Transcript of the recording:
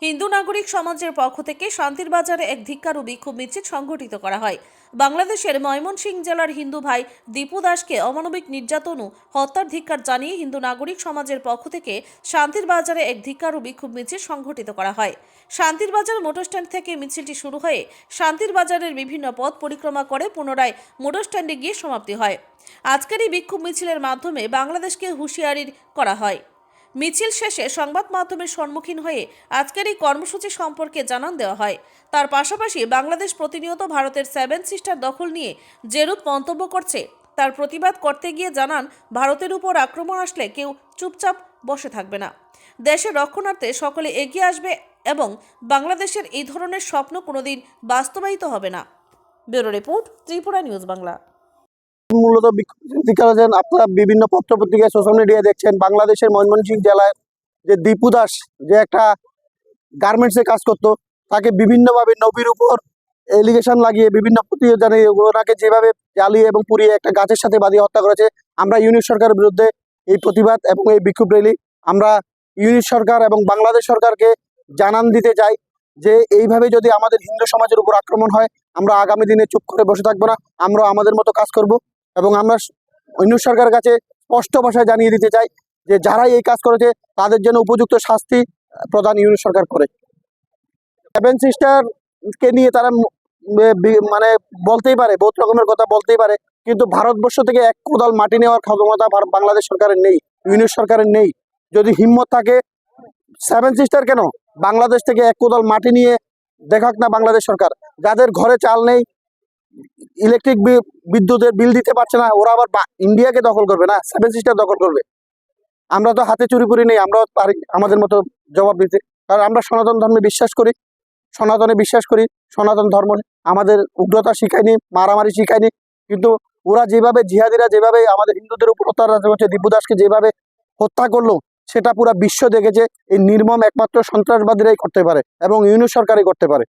হিন্দু নাগরিক সমাজের পক্ষ থেকে শান্তির বাজারে এক ধিক্কার ও বিক্ষোভ মিছিল সংঘটিত করা হয়। বাংলাদেশের ময়মনসিংহ জেলার হিন্দু ভাই দীপু দাসকে অমানবিক নির্যাতন ও হত্যার ধিক্কার জানিয়ে হিন্দু নাগরিক সমাজের পক্ষ থেকে শান্তির বাজারে এক ধিক্কার ও বিক্ষোভ মিছিল সংঘটিত করা হয়। শান্তির বাজার মোটর স্ট্যান্ড থেকে মিছিলটি শুরু হয়ে শান্তির বাজারের বিভিন্ন পথ পরিক্রমা করে পুনরায় মোটর স্ট্যান্ডে গিয়ে সমাপ্তি হয়। আজকের এই বিক্ষোভ মিছিলের মাধ্যমে বাংলাদেশকে হুঁশিয়ারি করা হয়। মিছিল শেষে সংবাদ মাধ্যমের সম্মুখীন হয়ে আজকের এই কর্মসূচি সম্পর্কে জানান দেওয়া হয়। তার পাশাপাশি বাংলাদেশ প্রতিনিয়ত ভারতের 7 সিস্টার দখল নিয়ে যেরূপ মন্তব্য করছে তার প্রতিবাদ করতে গিয়ে জানান, ভারতের উপর আক্রমণ আসলে কেউ চুপচাপ বসে থাকবে না। দেশের রক্ষণার্থে সকলে এগিয়ে আসবে এবং বাংলাদেশের এই ধরনের স্বপ্ন কোনোদিন বাস্তবায়িত হবে না। Bureau report, Tripura news Bangla. মূলত আপনারা বিভিন্ন পত্র পত্রিকায় সোশ্যাল মিডিয়ায় দেখছেন বাংলাদেশের ময়মনসিংহ জেলায় যে দীপু দাস যে একটা গার্মেন্টসে কাজ করত, তাকে বিভিন্নভাবে নবীর উপর এলিগেশন লাগিয়ে বিভিন্ন প্রতিযোগিতা ওনাকে যেভাবে জ্বালিয়ে এবং পুড়িয়ে একটা গাছের সাথে বাঁধিয়ে হত্যা করেছে। আমরা ইউনিট সরকারের বিরুদ্ধে এই প্রতিবাদ এবং এই বিক্ষোভ র্যালি আমরা ইউনিট সরকার এবং বাংলাদেশ সরকারকে জানান দিতে চাই যে এইভাবে যদি আমাদের হিন্দু সমাজের উপর আক্রমণ হয়, আমরা আগামী দিনে চুপ করে বসে থাকবো না, আমরা আমাদের মতো কাজ করব। এবং আমরা ইউনিট সরকারের কাছে স্পষ্ট ভাষায় জানিয়ে দিতে চাই যে যারাই এই কাজ করেছে তাদের জন্য উপযুক্ত শাস্তি প্রদান ইউনিট সরকার করে। 7 সিস্টারকে নিয়ে তারা মানে বলতেই পারে, বহুত রকমের কথা বলতেই পারে, কিন্তু ভারতবর্ষ থেকে এক কোদাল মাটি নেওয়ার ক্ষমতা বাংলাদেশ সরকারের নেই, ইউনিট সরকারের নেই। যদি হিম্মত থাকে 7 সিস্টার কেন, বাংলাদেশ থেকে এক কোদাল মাটি নিয়ে দেখাক না বাংলাদেশ সরকার। যাদের ঘরে চাল নেই, ইলেকট্রিক বিদ্যুতের বিল দিতে পারছে না, ওরা আবার ইন্ডিয়াকে দখল করবে না, 7 সিস্টার দখল করবে। আমরা তো হাতে চুরি করি নেই, আমরাও পারি আমাদের মতো জবাব দিতে, কারণ আমরা সনাতন ধর্মে বিশ্বাস করি, সনাতনে বিশ্বাস করি। সনাতন ধর্ম আমাদের উগ্রতা শিখায়নি, মারামারি শিখায়নি, কিন্তু ওরা যেভাবে জিহাদিরা যেভাবে আমাদের হিন্দুদের উপর অত্যাচার করছে, দীপু দাসকে যেভাবে হত্যা করলো সেটা পুরা বিশ্ব দেখেছে। এই নির্মম একমাত্র সন্ত্রাসবাদীরাই করতে পারে এবং ইউনিট সরকারই করতে পারে।